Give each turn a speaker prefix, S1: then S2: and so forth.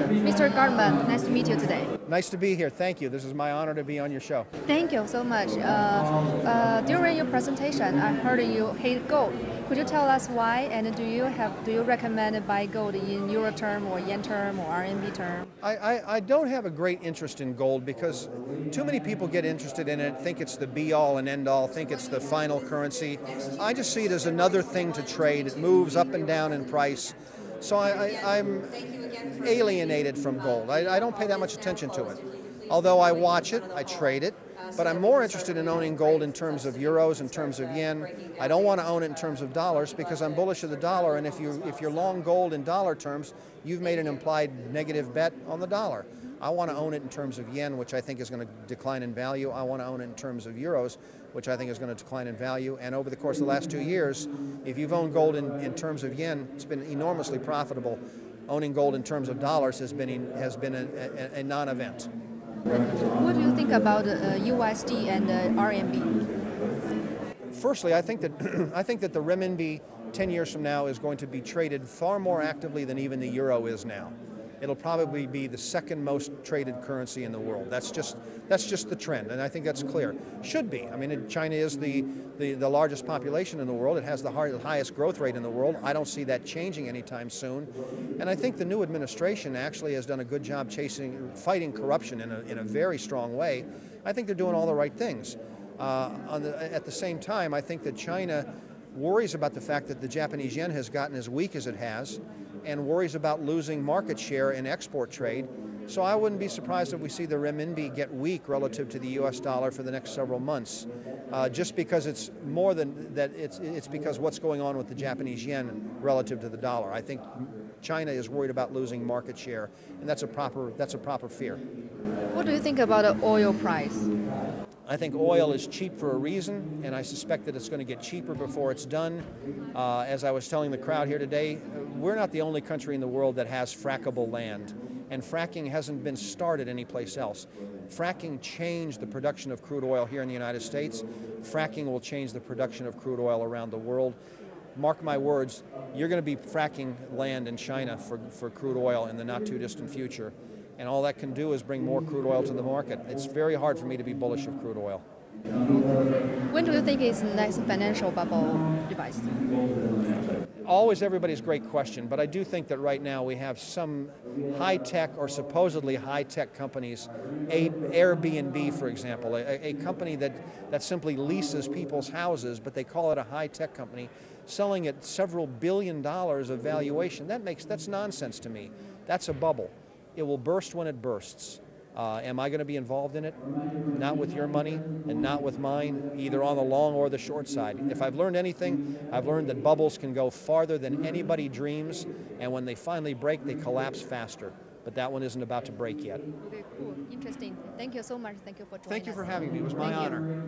S1: Mr. Gartman, nice to meet you today.
S2: Nice to be here. Thank you. This is my honor to be on your show.
S1: Thank you so much. During your presentation, I heard you hate gold. Could you tell us why? And do you recommend buy gold in euro term or yen term or RMB term?
S2: I don't have a great interest in gold because too many people get interested in it, think it's the be-all and end-all, think it's the final currency. I just see it as another thing to trade. It moves up and down in price. So I'm alienated from gold. I don't pay that much attention to it. Although I watch it, I trade it, but I'm more interested in owning gold in terms of euros, in terms of yen. I don't want to own it in terms of dollars because I'm bullish of the dollar, and if you're long gold in dollar terms, you've made an implied negative bet on the dollar. I want to own it in terms of yen, which I think is going to decline in value. I want to own it in terms of euros, which I think is going to decline in value. And over the course of the last 2 years, if you've owned gold in terms of yen, it's been enormously profitable. Owning gold in terms of dollars has been a non-event.
S1: What do you think about USD and RMB?
S2: Firstly, I think that the renminbi 10 years from now is going to be traded far more actively than even the euro is now. It'll probably be the second most traded currency in the world. That's just the trend, and I think that's clear. Should be. I mean, China is the largest population in the world. It has the highest growth rate in the world. I don't see that changing anytime soon. And I think the new administration actually has done a good job fighting corruption in a very strong way. I think they're doing all the right things. At the same time, I think that China worries about the fact that the Japanese yen has gotten as weak as it has, and worries about losing market share in export trade. So I wouldn't be surprised if we see the renminbi get weak relative to the US dollar for the next several months, just because it's more than that, it's because what's going on with the Japanese yen relative to the dollar. I think China is worried about losing market share, and that's a proper fear.
S1: What do you think about the oil price?
S2: I think oil is cheap for a reason, and I suspect that it's going to get cheaper before it's done. As I was telling the crowd here today, we're not the only country in the world that has frackable land, and fracking hasn't been started anyplace else. Fracking changed the production of crude oil here in the United States. Fracking will change the production of crude oil around the world. Mark my words, you're going to be fracking land in China for crude oil in the not too distant future. And all that can do is bring more crude oil to the market. It's very hard for me to be bullish of crude oil.
S1: When do you think is the next financial bubble device?
S2: Always everybody's great question, but I do think that right now we have some high-tech or supposedly high-tech companies, Airbnb, for example, a company that simply leases people's houses, but they call it a high-tech company, selling at several $billion of valuation. That's nonsense to me. That's a bubble. It will burst when it bursts. Am I going to be involved in it? Not with your money and not with mine, either on the long or the short side. If I've learned anything, I've learned that bubbles can go farther than anybody dreams, and when they finally break, they collapse faster. But that one isn't about to break yet.
S1: Okay, cool. Interesting. Thank you so much. Thank you for joining us.
S2: Thank you for having me. It was my honor.